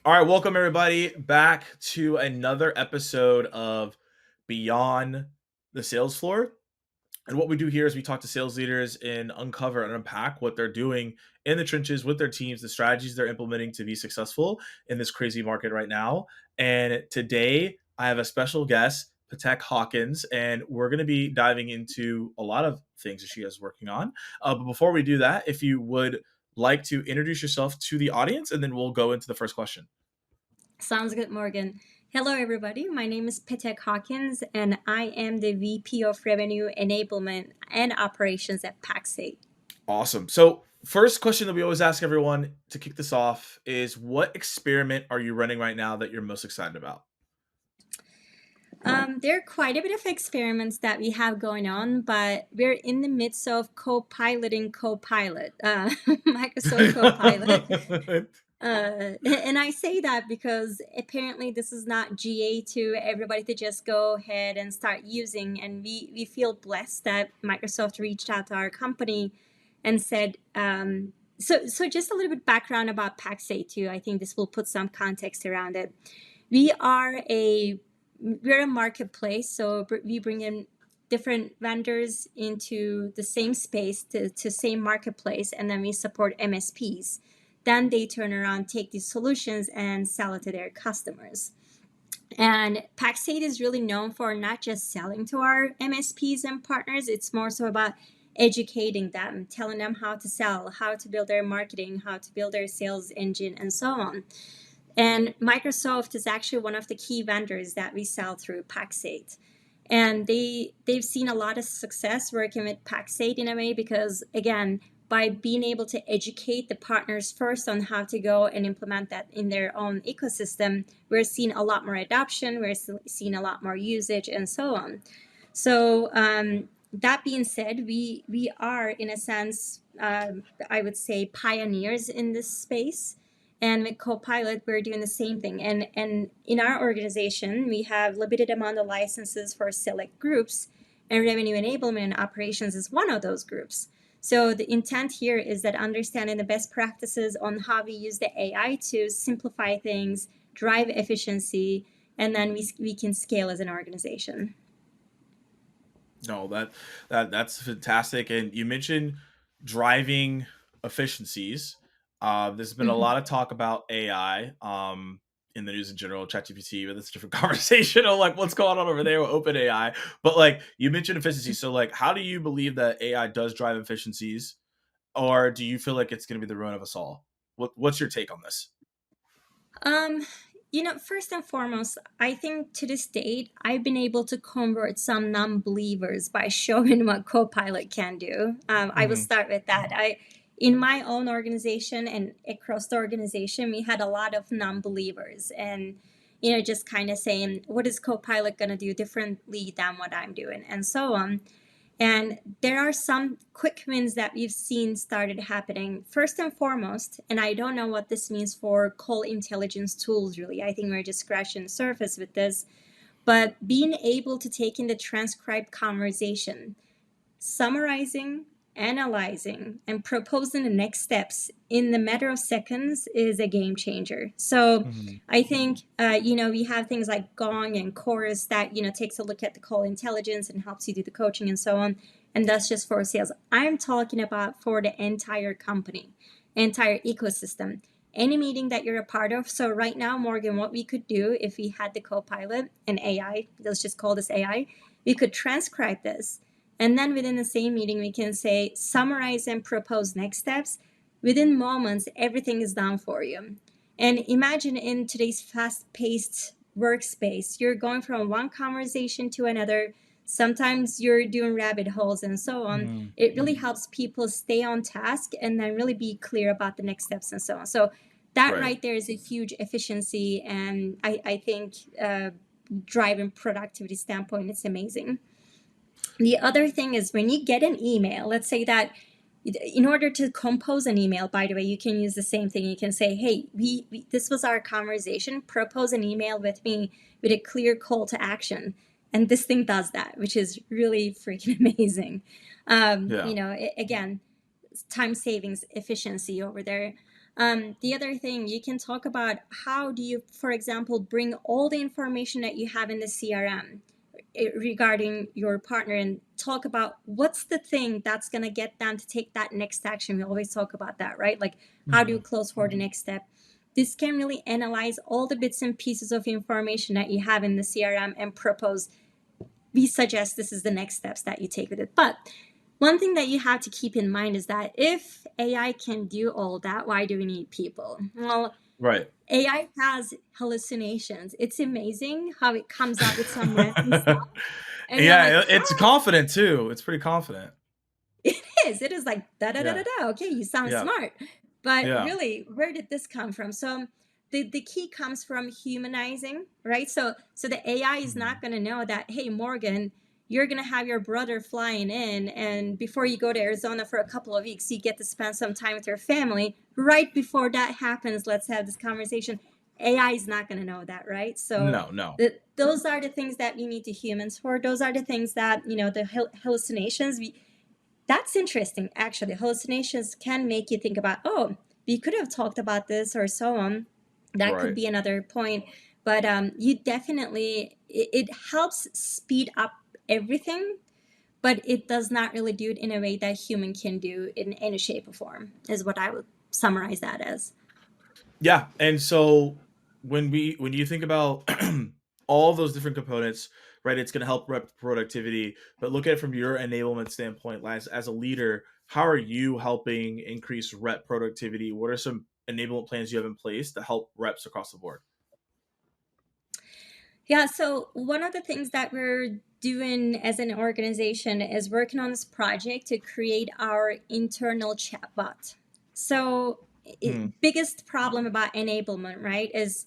All right, welcome everybody back to another episode of Beyond the Sales Floor. And what we do here is we talk to sales leaders and uncover and unpack what they're doing in the trenches with their teams, the strategies they're implementing to be successful in this crazy market right now. And today I have a special guest, Petek Hawkins, and we're going to be diving into a lot of things that she is working on. But before we do that, if you would like to introduce yourself to the audience, and then we'll go into the first question. Sounds good, Morgan. Hello, everybody. My name is Petek Hawkins, and I am the VP of Revenue Enablement and Operations at Paxate. Awesome. So, first question that we always ask everyone to kick this off is what experiment are you running right now that you're most excited about? There are quite a bit of experiments that we have going on, but we're in the midst of co-piloting Copilot, Microsoft Copilot. And I say that because apparently this is not GA to everybody to just go ahead and start using. And we feel blessed that Microsoft reached out to our company and said, so just a little bit background about Paxate too. I think this will put some context around it. We are we're a marketplace, so we bring in different vendors into the same space to same marketplace, and then we support MSPs. Then they turn around, take these solutions, and sell it to their customers. And Paxate is really known for not just selling to our MSPs and partners, it's more so about educating them, telling them how to sell, how to build their marketing, how to build their sales engine, and so on. And Microsoft is actually one of the key vendors that we sell through Paxate. And they've seen a lot of success working with Paxate in a way because, again, by being able to educate the partners first on how to go and implement that in their own ecosystem, we're seeing a lot more adoption, we're seeing a lot more usage, and so on. So that being said, we are, in a sense, I would say, pioneers in this space. And with Copilot, we're doing the same thing. And in our organization, we have limited amount of licenses for select groups, and revenue enablement and operations is one of those groups. So the intent here is that understanding the best practices on how we use the AI to simplify things, drive efficiency, and then we can scale as an organization. No, that's fantastic. And you mentioned driving efficiencies. There's been a Mhm. lot of talk about AI in the news in general, ChatGPT, but that's a different conversation of like what's going on over there with OpenAI. But like you mentioned efficiency, so like how do you believe that AI does drive efficiencies, or do you feel like it's going to be the ruin of us all? What's your take on this? Um, first and foremost, I think to this date, I've been able to convert some non-believers by showing what Copilot can do. I will Hmm. start with that. In my own organization and across the organization, we had a lot of non-believers, and just kind of saying, "What is Copilot going to do differently than what I'm doing?" and so on. And there are some quick wins that we've seen started happening. First and foremost, and I don't know what this means for call intelligence tools really. I think we're just scratching the surface with this. But being able to take in the transcribed conversation, summarizing, analyzing, and proposing the next steps in the matter of seconds is a game changer. So Hmm. I think, we have things like Gong and Chorus that, takes a look at the call intelligence and helps you do the coaching and so on. And that's just for sales. I'm talking about for the entire company, entire ecosystem, any meeting that you're a part of. So right now, Morgan, what we could do if we had the Copilot and AI, let's just call this AI, we could transcribe this, and then within the same meeting, we can say, summarize and propose next steps. Within moments, everything is done for you. And imagine in today's fast paced workspace, you're going from one conversation to another. Sometimes you're doing rabbit holes and so on. Hmm. It really helps people stay on task and then really be clear about the next steps and so on. So, that Right. right there is a huge efficiency. And I think driving productivity standpoint, it's amazing. The other thing is when you get an email, let's say that in order to compose an email, by the way, you can use the same thing. You can say, hey, this was our conversation, propose an email with me with a clear call to action. And this thing does that, which is really freaking amazing. Yeah. Again, time savings, efficiency over there. The other thing, you can talk about how do you, for example, bring all the information that you have in the CRM regarding your partner and talk about what's the thing that's going to get them to take that next action. We always talk about that, right? Like, how do you Mhm. close for the next step? This can really analyze all the bits and pieces of information that you have in the CRM and propose, we suggest this is the next steps that you take with it. But one thing that you have to keep in mind is that if AI can do all that, why do we need people? Well, Right. AI has hallucinations. It's amazing how it comes up with some random stuff. And you're like, Yeah, it's confident too. It's pretty confident. it is. It is like da da da da Yeah. da. Okay, you sound Yeah. smart, but Yeah. really, where did this come from? So the key comes from humanizing, right? So the AI is not Mhm. going to know that, hey, Morgan, you're going to have your brother flying in, and before you go to Arizona for a couple of weeks, you get to spend some time with your family. Right before that happens, let's have this conversation. AI is not going to know that, right? So No, no. those are the things that we need the humans for. Those are the things that, the hallucinations. That's interesting, actually. Hallucinations can make you think about, oh, we could have talked about this or so on. That could Right. be another point. But you definitely, it helps speed up everything, but it does not really do it in a way that human can do in any shape or form, is what I would summarize that as. Yeah, and so when you think about all those different components, right, it's going to help rep productivity. But look at it from your enablement standpoint, as a leader. How are you helping increase rep productivity? What are some enablement plans you have in place to help reps across the board? Yeah, so one of the things that we're doing as an organization is working on this project to create our internal chatbot. So, Hmm. biggest problem about enablement, right, is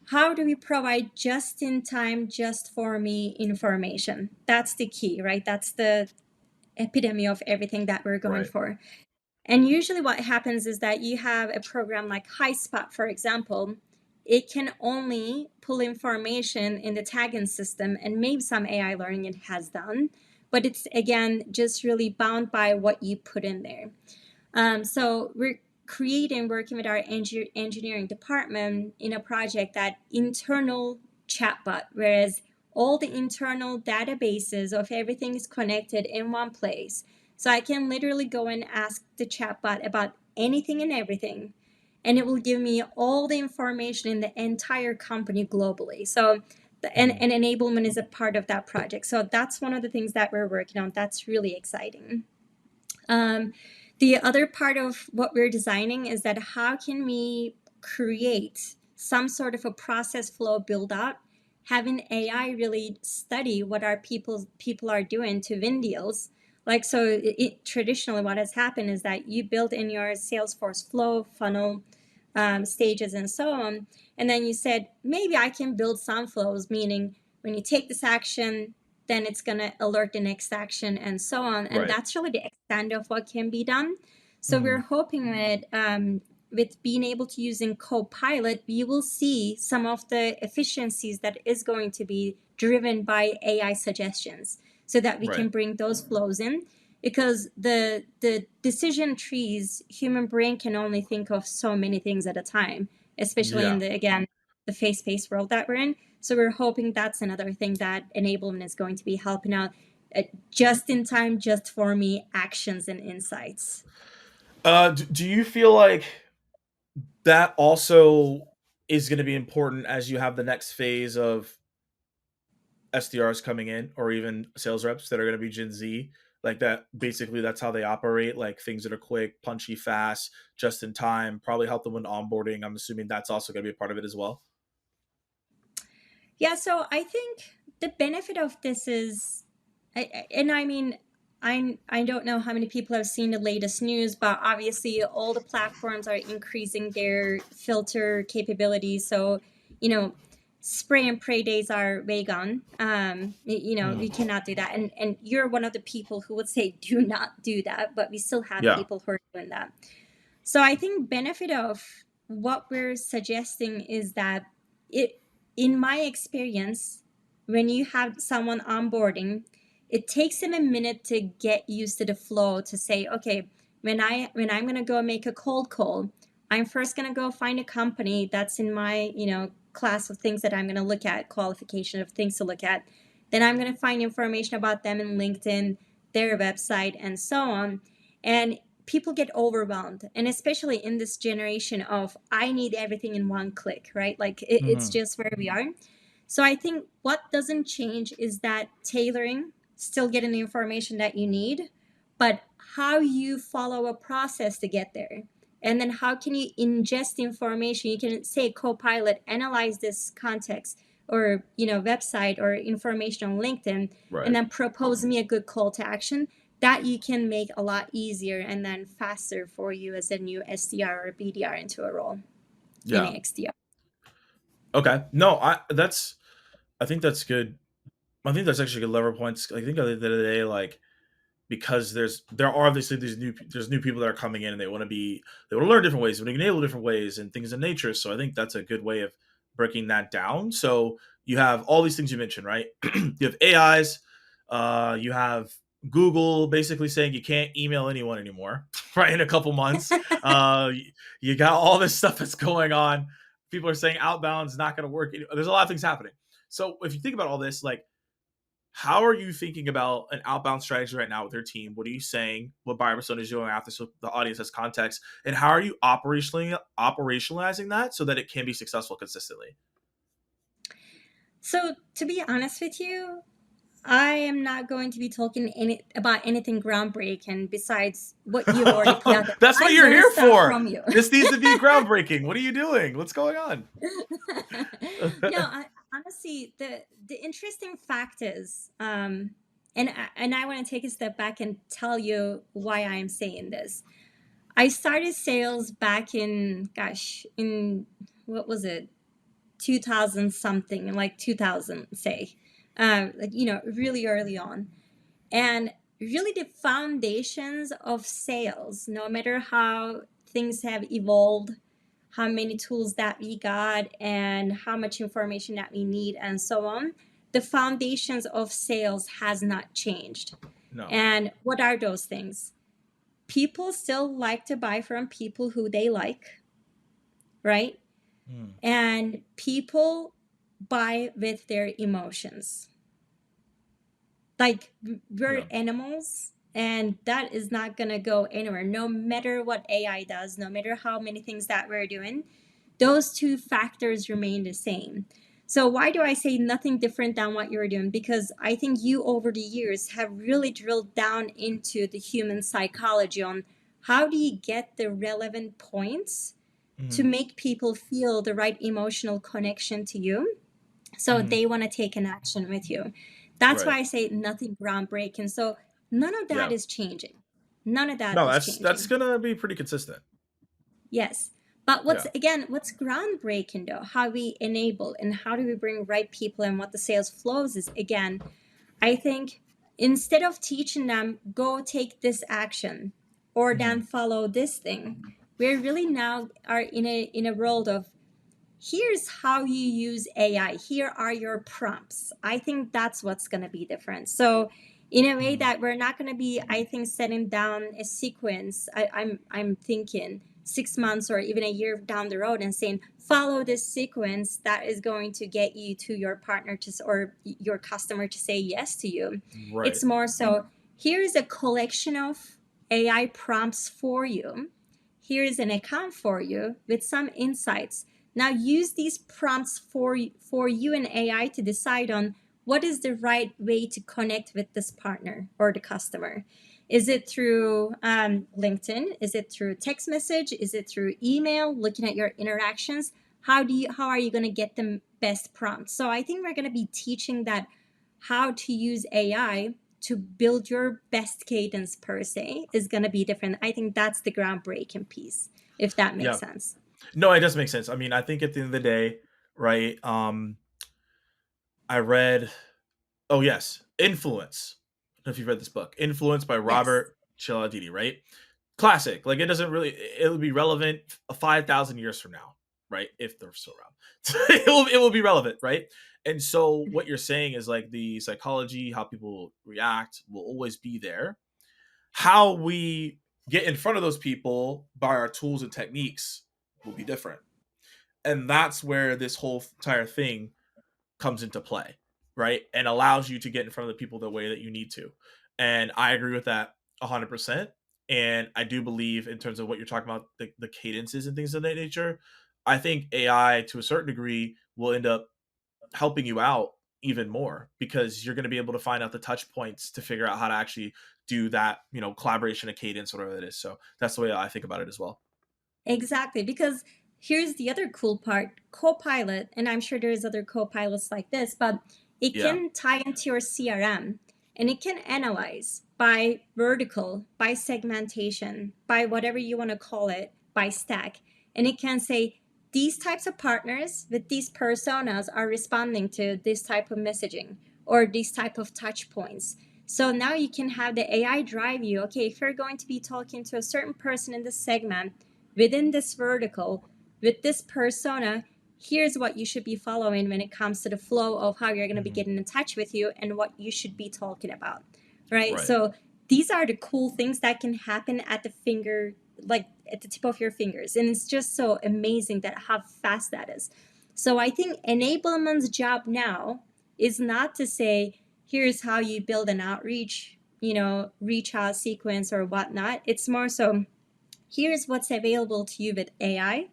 how do we provide just in time, just for me information? That's the key, right? That's the epitome of everything that we're going Right. for. And usually, what happens is that you have a program like HighSpot, for example. It can only pull information in the tagging system, and maybe some AI learning it has done, but it's again just really bound by what you put in there. So we're working with our engineering department in a project that internal chatbot, whereas all the internal databases of everything is connected in one place. So I can literally go and ask the chatbot about anything and everything, and it will give me all the information in the entire company globally. So Hmm. and enablement is a part of that project. So that's one of the things that we're working on. That's really exciting. Um, the other part of what we're designing is that how can we create some sort of a process flow build out, having AI really study what our people are doing to win deals. Like, so traditionally what has happened is that you build in your Salesforce flow funnel, stages and so on, and then you said, maybe I can build some flows, meaning when you take this action, then it's going to alert the next action and so on. And Right. that's really the extent of what can be done. So we're Hmm. hoping that with being able to use in Copilot, we will see some of the efficiencies that is going to be driven by AI suggestions so that we Right. can bring those flows in, because the decision trees, human brain can only think of so many things at a time, especially in Yeah. the, again, the face-based world that we're in. So we're hoping that's another thing that enablement is going to be helping out, just in time, just for me actions and insights. Do you feel like that also is going to be important as you have the next phase of SDRs coming in, or even sales reps that are going to be Gen Z, like that? Basically, that's how they operate. Like things that are quick, punchy, fast, just in time. Probably help them with onboarding. I'm assuming that's also going to be a part of it as well. Yeah, so I think the benefit of this is, and I mean, I don't know how many people have seen the latest news, but obviously all the platforms are increasing their filter capabilities. So, you know, spray and pray days are way gone. We Hmm. cannot do that. And you're one of the people who would say do not do that, but we still have Yeah. people who are doing that. So I think benefit of what we're suggesting is that it, in my experience, when you have someone onboarding, it takes them a minute to get used to the flow to say, okay, when I'm gonna go make a cold call, I'm first going to go find a company that's in my, class of things that I'm going to look at, qualification of things to look at. Then I'm going to find information about them in LinkedIn, their website, and so on. And people get overwhelmed. And especially in this generation of, I need everything in one click, right? Like it's Mhm. just where we are. So I think what doesn't change is that tailoring, still getting the information that you need, but how you follow a process to get there. And then how can you ingest information? You can say Copilot, analyze this context or website or information on LinkedIn, and Right. then propose me a good call to action that you can make a lot easier and then faster for you as a new SDR or BDR into a role in Yeah. XDR. Okay. No, I think that's good. I think that's actually good lever points. I think at the end of the day, like, because there are obviously there's new people that are coming in and they want to learn different ways, they want to enable different ways and things of nature. So I think that's a good way of breaking that down. So you have all these things you mentioned, right? You have AIs, you have Google basically saying you can't email anyone anymore, right? In a couple months, you got all this stuff that's going on. People are saying outbound's not going to work. There's a lot of things happening. So if you think about all this, like, how are you thinking about an outbound strategy right now with your team? What are you saying? What buyer persona is doing after, so the audience has context? And how are you operationalizing that so that it can be successful consistently? So, to be honest with you, I am not going to be talking about anything groundbreaking besides what you've already put out there. That's what I you're learned here stuff for. from you. This needs to be groundbreaking. What are you doing? What's going on? No, honestly, the interesting fact is, and I want to take a step back and tell you why I am saying this. I started sales back in, gosh, in what was it, 2000 something, like 2000, say, like really early on. And really, the foundations of sales, no matter how things have evolved, how many tools that we got, and how much information that we need, and so on, the foundations of sales has not changed. No. And what are those things? People still like to buy from people who they like, right? Mm, And people buy with their emotions. Like, we're yeah. animals, and that is not going to go anywhere no matter what AI does, no matter how many things that we're doing. Those two factors remain the same. So why do I say nothing different than what you're doing? Because I think you over the years have really drilled down into the human psychology on how do you get the relevant points to Hmm. make people feel the right emotional connection to you so Hmm. they want to take an action with you. That's Right. why I say nothing groundbreaking. So none of that Yeah. is changing. None of that No, is that's changing. gonna be pretty consistent. Yes. But Yeah. what's groundbreaking though, how we enable and how do we bring right people and what the sales flows is, again, I think instead of teaching them, go take this action or then Hmm. follow this thing, we're really now are in a world of, here's how you use AI. Here are your prompts. I think that's what's going to be different. So, in a way Hmm. that we're not going to be, I think, setting down a sequence. I'm thinking 6 months or even a year down the road and saying, follow this sequence that is going to get you to your partner to or your customer to say yes to you. It's Right. more so, here's a collection of AI prompts for you. Here's an account for you with some insights. Now use these prompts for you and AI to decide on what is the right way to connect with this partner or the customer. Is it through LinkedIn? Is it through text message? Is it through email? Looking at your interactions, how are you going to get the best prompts? So I think we're going to be teaching that how to use AI to build your best cadence per se is going to be different. I think that's the groundbreaking piece, if that makes Yeah. sense. No, it does make sense. I mean, I think at the end of the day, right? I read, oh yes, Influence. I don't know if you've read this book, Influence by Yes. Robert Cialdini, right? Classic. Like, it doesn't really, it'll be relevant 5,000 years from now, right? If they're still around, it will be relevant, right? And so what you're saying is, like, the psychology, how people react, will always be there. How we get in front of those people by our tools and techniques will be different. And that's where this whole entire thing comes into play, right? And allows you to get in front of the people the way that you need to. And I agree with that 100%. And I do believe, in terms of what you're talking about, the cadences and things of that nature, I think AI to a certain degree will end up helping you out even more, because you're going to be able to find out the touch points to figure out how to actually do that, collaboration, a cadence, whatever it is. So that's the way I think about it as well. Exactly, because here's the other cool part. Copilot, and I'm sure there's other copilots like this, but it Yeah. can tie into your CRM and it can analyze by vertical, by segmentation, by whatever you want to call it, by stack. And it can say these types of partners with these personas are responding to this type of messaging or these type of touch points. So now you can have the AI drive you. Okay, if you're going to be talking to a certain person in this segment, within this vertical, with this persona, here's what you should be following when it comes to the flow of how you're going to be Mhm. getting in touch with you and what you should be talking about. Right. Right. So these are the cool things that can happen at the finger, like at the tip of your fingers. And it's just so amazing that how fast that is. So I think enablement's job now is not to say, here's how you build an outreach, reach out sequence or whatnot. It's more so, here's what's available to you with AI.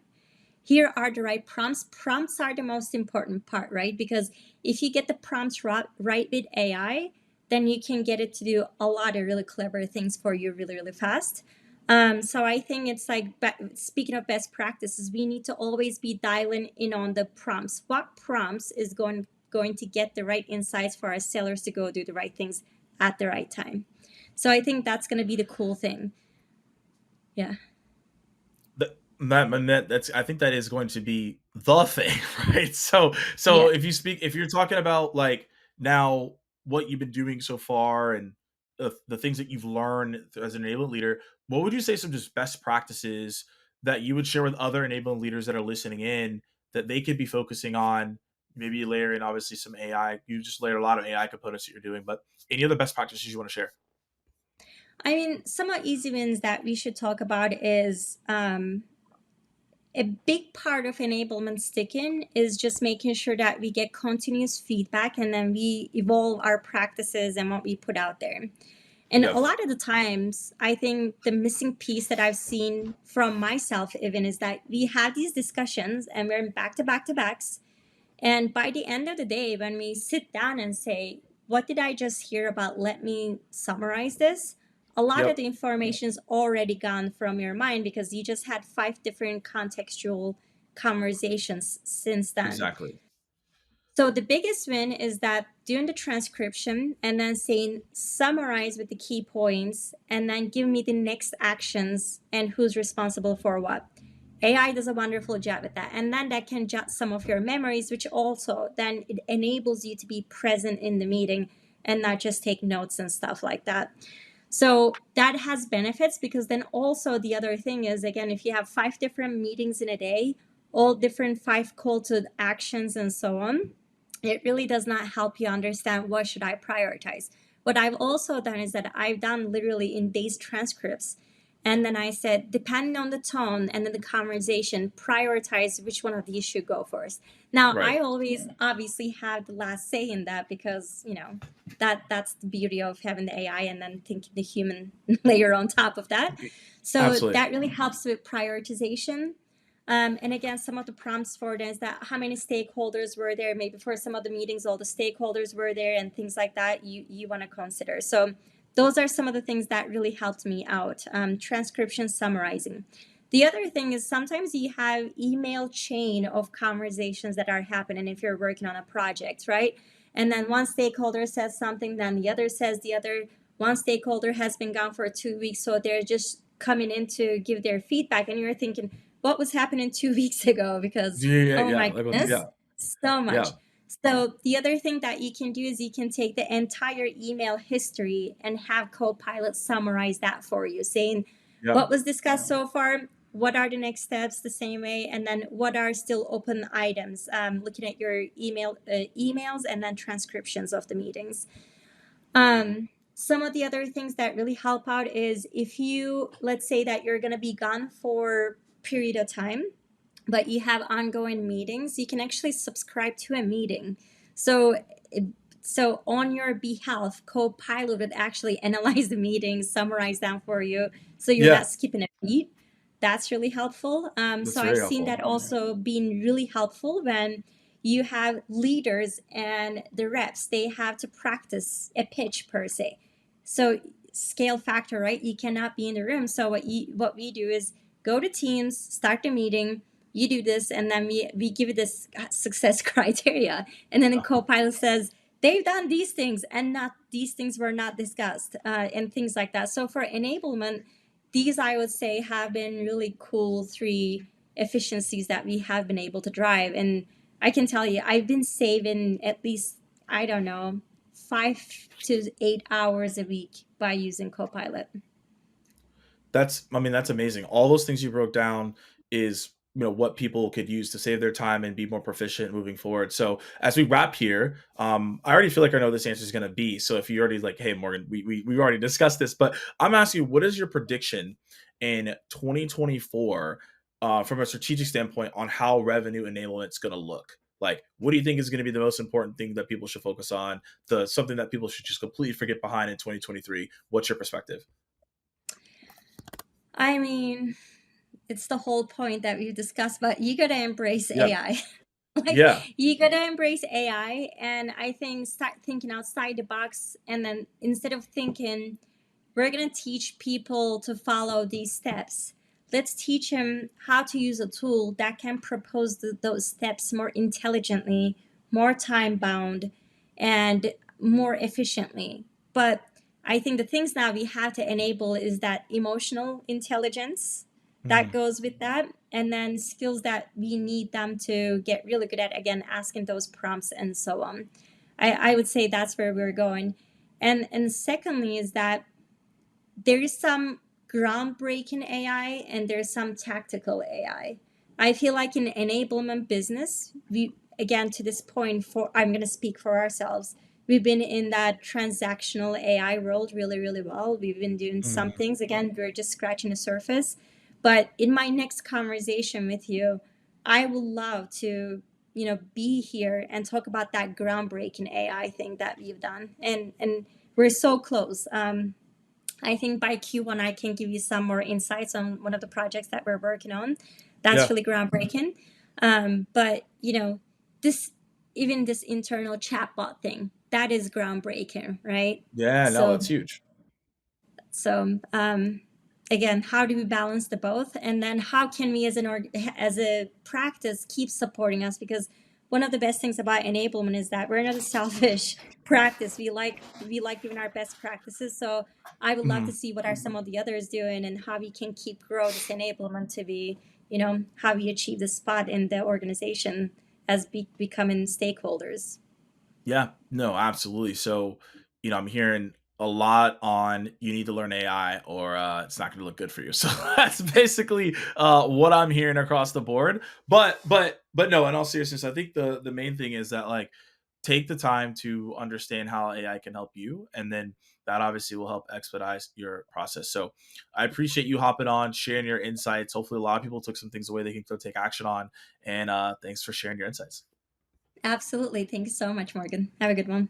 Here are the right prompts. Prompts are the most important part, right? Because if you get the prompts right with AI, then you can get it to do a lot of really clever things for you really, really fast. So I think it's like, speaking of best practices, we need to always be dialing in on the prompts. What prompts is going to get the right insights for our sellers to go do the right things at the right time. So I think that's going to be the cool thing. Yeah. That's, I think that is going to be the thing, right? So Yeah. if you're talking about, like, now what you've been doing so far, and the things that you've learned as an enablement leader, what would you say some just best practices that you would share with other enablement leaders that are listening in, that they could be focusing on? Maybe you layer in obviously some AI. You just layer a lot of AI components that you're doing, but any other best practices you want to share? I mean, some of easy wins that we should talk about is a big part of enablement sticking is just making sure that we get continuous feedback and then we evolve our practices and what we put out there. And a Yep. lot of the times, I think the missing piece that I've seen from myself even is that we have these discussions and we're in back to back to backs. And by the end of the day, when we sit down and say, what did I just hear about? Let me summarize this. A lot of Yep. the information is already gone from your mind because you just had 5 different contextual conversations since then. Exactly. So the biggest win is that doing the transcription and then saying summarize with the key points and then give me the next actions and who's responsible for what. AI does a wonderful job at that. And then that can jot some of your memories, which also then it enables you to be present in the meeting and not just take notes and stuff like that. So that has benefits because then also the other thing is, again, if you have 5 different meetings in a day, all different 5 call to actions and so on, it really does not help you understand what should I prioritize. What I've also done is that I've done literally in days transcripts. And then I said, depending on the tone and then the conversation, prioritize which one of these should go first. Now, Right. I always obviously have the last say in that because, that's the beauty of having the AI and then thinking the human layer on top of that. So Absolutely. that really helps with prioritization. And again, some of the prompts for this, that how many stakeholders were there, maybe for some of the meetings, all the stakeholders were there and things like that you want to consider. So those are some of the things that really helped me out. Transcription, summarizing. The other thing is sometimes you have email chain of conversations that are happening if you're working on a project, right? And then one stakeholder says something, then the other says the other. One stakeholder has been gone for 2 weeks, so they're just coming in to give their feedback, and you're thinking, what was happening 2 weeks ago? Because, Yeah, yeah, oh yeah. my Like, goodness, yeah, so yeah, much. So the other thing that you can do is you can take the entire email history and have Copilot summarize that for you, saying yeah. what was discussed so far, what are the next steps, the same way, and then what are still open items. Looking at your emails and then transcriptions of the meetings. Some of the other things that really help out is if you, let's say that you're going to be gone for a period of time, but you have ongoing meetings, you can actually subscribe to a meeting. So, it- so on your behalf, Copilot would actually analyze the meetings, summarize them for you, so you're Yeah, not skipping a beat. That's really helpful. that's So I've very seen helpful. that also being really helpful when you have leaders and the reps. They have to practice a pitch per se. So scale factor, right? You cannot be in the room. So what we do is go to Teams, start the meeting, you do this, and then we give you this success criteria, and then the co-pilot says they've done these things and not these things were not discussed, and things like that. So for enablement, these I would say have been really cool three efficiencies that we have been able to drive. And I can tell you I've been saving at least, I don't know, 5 to 8 hours a week by using Copilot. That's I mean, that's amazing. All those things you broke down is, what people could use to save their time and be more proficient moving forward. So as we wrap here, I already feel like I know this answer is going to be. So if you already like, hey Morgan, we already discussed this, but I'm asking you, what is your prediction in 2024 from a strategic standpoint on how revenue enablement is going to look? Like, what do you think is going to be the most important thing that people should focus on? The something that people should just completely forget behind in 2023? What's your perspective? I mean, it's the whole point that we've discussed, but you gotta embrace Yeah. AI. Like, Yeah. you gotta embrace AI, and I think start thinking outside the box, and then instead of thinking we're going to teach people to follow these steps, let's teach them how to use a tool that can propose those steps more intelligently, more time bound, and more efficiently. But I think the things now we have to enable is that emotional intelligence that Mhm. goes with that, and then skills that we need them to get really good at, again, asking those prompts and so on. I would say that's where we're going. And secondly is that there is some groundbreaking AI and there's some tactical AI. I feel like in enablement business, we, again, to this point, for I'm going to speak for ourselves. We've been in that transactional AI world really, really well. We've been doing some Mhm. things. Again, we're just scratching the surface. But in my next conversation with you, I would love to, be here and talk about that groundbreaking AI thing that we've done. And we're so close. I think by Q1, I can give you some more insights on one of the projects that we're working on. That's Yeah. really groundbreaking. But this, even this internal chatbot thing, that is groundbreaking, right? Yeah, no, So that's huge. so again, how do we balance the both, and then how can we as a practice keep supporting us? Because one of the best things about enablement is that we're not a selfish practice. We like giving our best practices. So I would love to Mhm. see what are some of the others doing and how we can keep grow this enablement to be, how we achieve the spot in the organization as becoming stakeholders. Yeah, no, absolutely. So, I'm hearing a lot on you need to learn AI or it's not going to look good for you. So that's basically what I'm hearing across the board. But no, in all seriousness, I think the main thing is that like take the time to understand how AI can help you, and then that obviously will help expedite your process. So I appreciate you hopping on, sharing your insights. Hopefully, a lot of people took some things away they can go take action on. And thanks for sharing your insights. Absolutely. Thank you so much, Morgan. Have a good one.